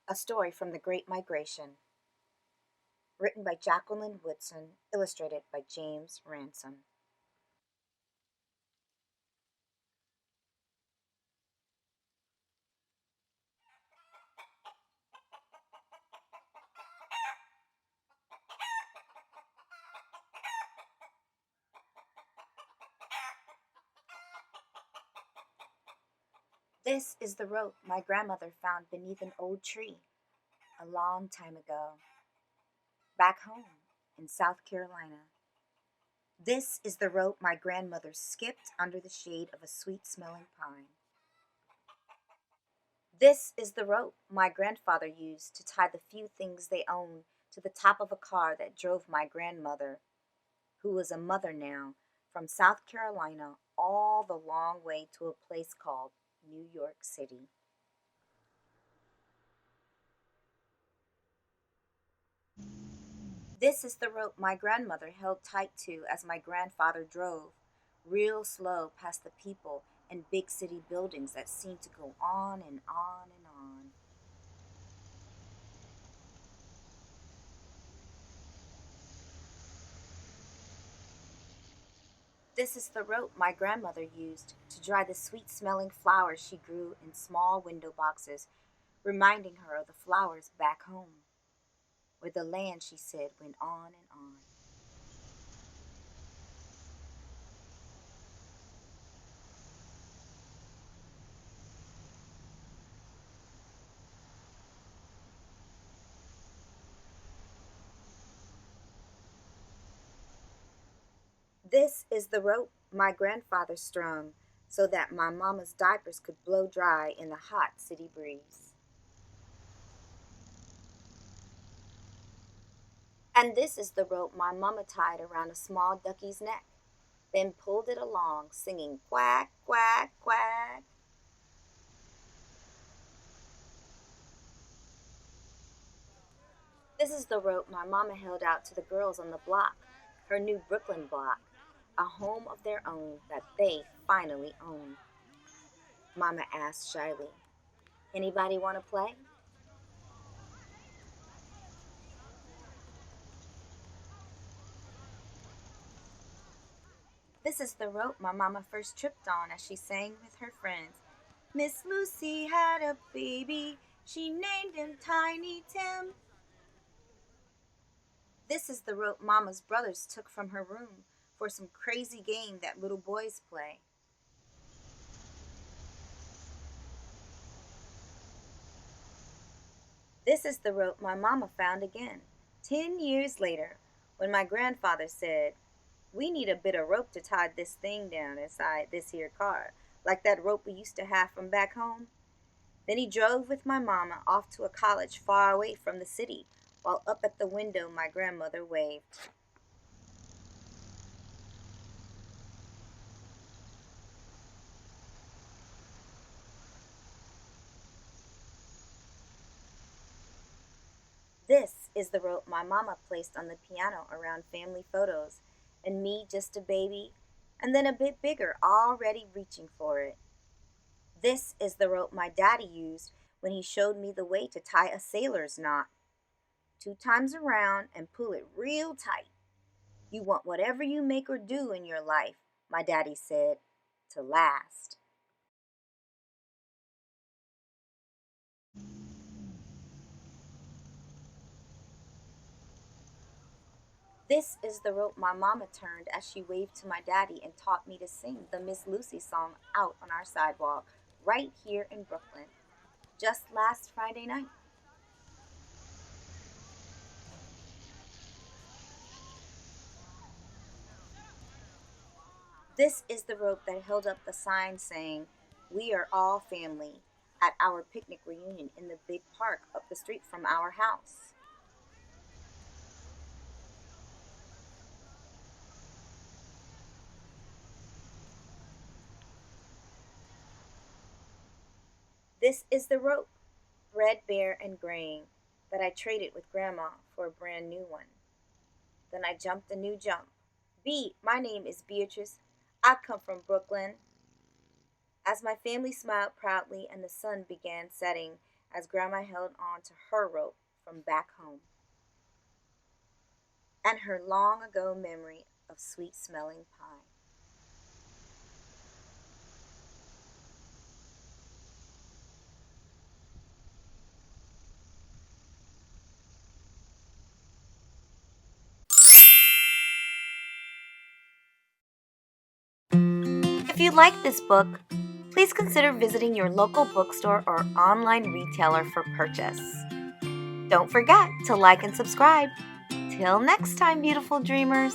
A Story from the Great Migration, written by Jacqueline Woodson, illustrated by James Ransom. This is the rope my grandmother found beneath an old tree a long time ago, back home in South Carolina. This is the rope my grandmother skipped under the shade of a sweet smelling pine. This is the rope my grandfather used to tie the few things they owned to the top of a car that drove my grandmother, who was a mother now, from South Carolina all the long way to a place called New York City. This is the rope my grandmother held tight to as my grandfather drove, real slow past the people and big city buildings that seemed to go on and on and on. This is the rope my grandmother used to dry the sweet smelling flowers she grew in small window boxes, reminding her of the flowers back home, where the land, she said, went on and on. This is the rope my grandfather strung so that my mama's diapers could blow dry in the hot city breeze. And this is the rope my mama tied around a small ducky's neck, then pulled it along, singing quack, quack, quack. This is the rope my mama held out to the girls on the block, her new Brooklyn block, a home of their own that they finally owned. Mama asked shyly, "Anybody want to play?" This is the rope my mama first tripped on as she sang with her friends. Miss Lucy had a baby, she named him Tiny Tim. This is the rope mama's brothers took from her room for some crazy game that little boys play. This is the rope my mama found again, 10 years later, when my grandfather said, "We need a bit of rope to tie this thing down inside this here car, like that rope we used to have from back home." Then he drove with my mama off to a college far away from the city, while up at the window my grandmother waved. This is the rope my mama placed on the piano around family photos, and me just a baby, and then a bit bigger, already reaching for it. This is the rope my daddy used when he showed me the way to tie a sailor's knot. 2 times around and pull it real tight. You want whatever you make or do in your life, my daddy said, to last. This is the rope my mama turned as she waved to my daddy and taught me to sing the Miss Lucy song out on our sidewalk right here in Brooklyn just last Friday night. This is the rope that held up the sign saying, "We are all family," at our picnic reunion in the big park up the street from our house. This is the rope, threadbare and graying, that I traded with Grandma for a brand new one. Then I jumped a new jump. My name is Beatrice. I come from Brooklyn. As my family smiled proudly and the sun began setting, as Grandma held on to her rope from back home and her long ago memory of sweet smelling pie. If you like this book, please consider visiting your local bookstore or online retailer for purchase. Don't forget to like and subscribe. Till next time, beautiful dreamers.